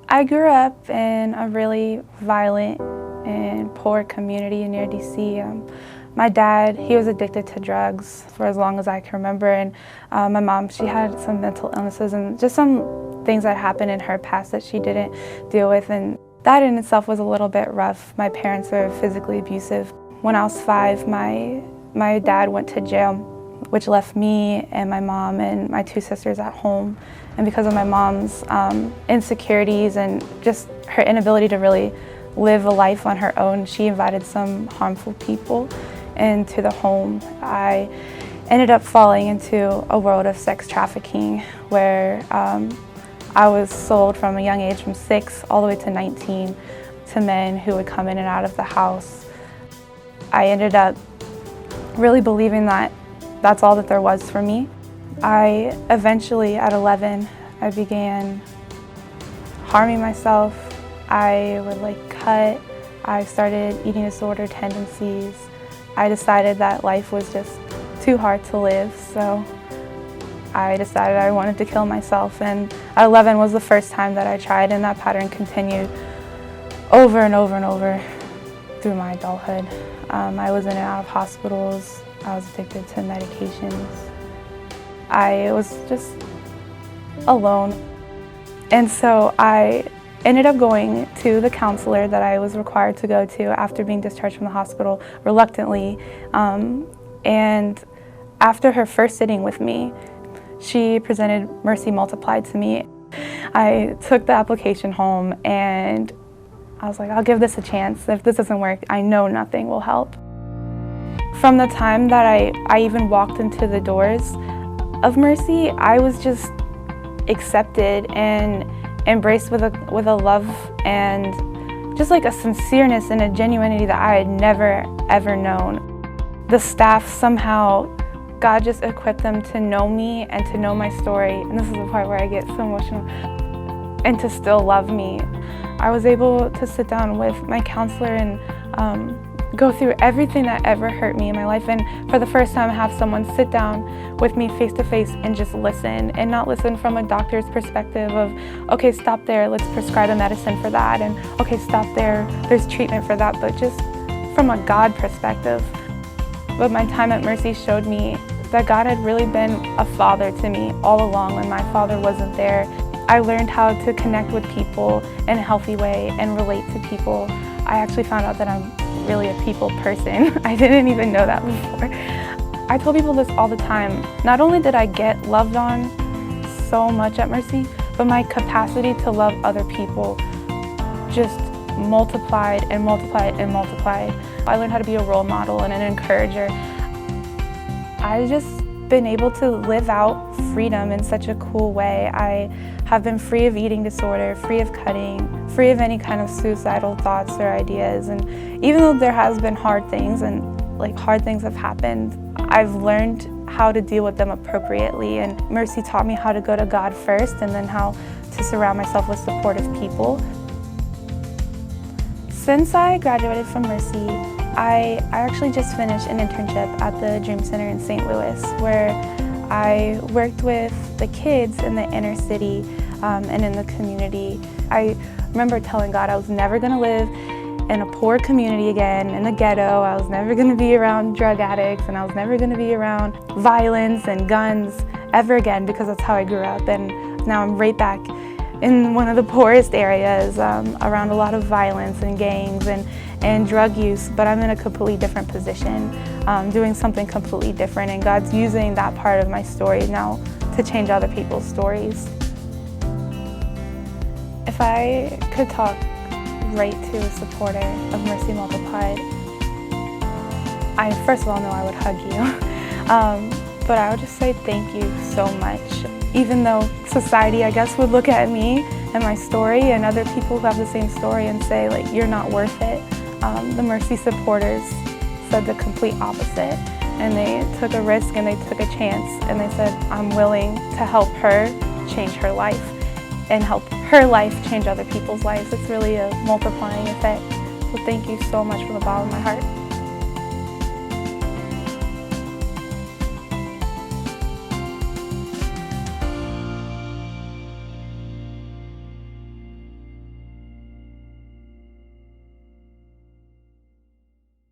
I grew up in a really violent and poor community near DC. My dad, he was addicted to drugs for as long as I can remember, and my mom, she had some mental illnesses and just some things that happened in her past that she didn't deal with, and that in itself was a little bit rough. My parents were physically abusive. When I was 5, my dad went to jail, which left me and my mom and my 2 sisters at home. And because of my mom's insecurities and just her inability to really live a life on her own, she invited some harmful people into the home. I ended up falling into a world of sex trafficking where I was sold from a young age, from 6 all the way to 19, to men who would come in and out of the house. I ended up really believing that that's all that there was for me. I eventually, at 11, I began harming myself. I would cut. I started eating disorder tendencies. I decided that life was just too hard to live, so I decided I wanted to kill myself. And at 11 was the first time that I tried, and that pattern continued over and over and over through my adulthood. I was in and out of hospitals. I was addicted to medications. I was just alone. And so I ended up going to the counselor that I was required to go to after being discharged from the hospital, reluctantly. And after her first sitting with me, she presented Mercy Multiplied to me. I took the application home and I was like, I'll give this a chance. If this doesn't work, I know nothing will help. From the time that I even walked into the doors of Mercy, I was just accepted and embraced with a love and just a sincereness and a genuinity that I had never ever known. The staff, somehow God just equipped them to know me and to know my story, and this is the part where I get so emotional, and to still love me. I was able to sit down with my counselor and go through everything that ever hurt me in my life, and for the first time have someone sit down with me face to face and just listen, and not listen from a doctor's perspective of, okay, stop there, let's prescribe a medicine for that, and okay, stop there, there's treatment for that, but just from a God perspective. But my time at Mercy showed me that God had really been a father to me all along when my father wasn't there. I learned how to connect with people in a healthy way and relate to people. I actually found out that I'm really a people person. I didn't even know that before. I told people this all the time. Not only did I get loved on so much at Mercy, but my capacity to love other people just multiplied and multiplied and multiplied. I learned how to be a role model and an encourager. I've just been able to live out freedom in such a cool way. I have been free of eating disorder, free of cutting, free of any kind of suicidal thoughts or ideas. And even though there has been hard things and hard things have happened, I've learned how to deal with them appropriately. And Mercy taught me how to go to God first and then how to surround myself with supportive people. Since I graduated from Mercy, I actually just finished an internship at the Dream Center in St. Louis, where I worked with the kids in the inner city and in the community. I remember telling God I was never going to live in a poor community again, in the ghetto. I was never going to be around drug addicts, and I was never going to be around violence and guns ever again, because that's how I grew up. And now I'm right back in one of the poorest areas, around a lot of violence and gangs and drug use, but I'm in a completely different position, doing something completely different, and God's using that part of my story now to change other people's stories. If I could talk right to a supporter of Mercy Multiplied, I first of all know I would hug you, but I would just say thank you so much. Even though society, I guess, would look at me and my story and other people who have the same story and say, you're not worth it, the Mercy supporters said the complete opposite. And they took a risk and they took a chance, and they said, I'm willing to help her change her life and help her life change other people's lives. It's really a multiplying effect. So thank you so much from the bottom of my heart.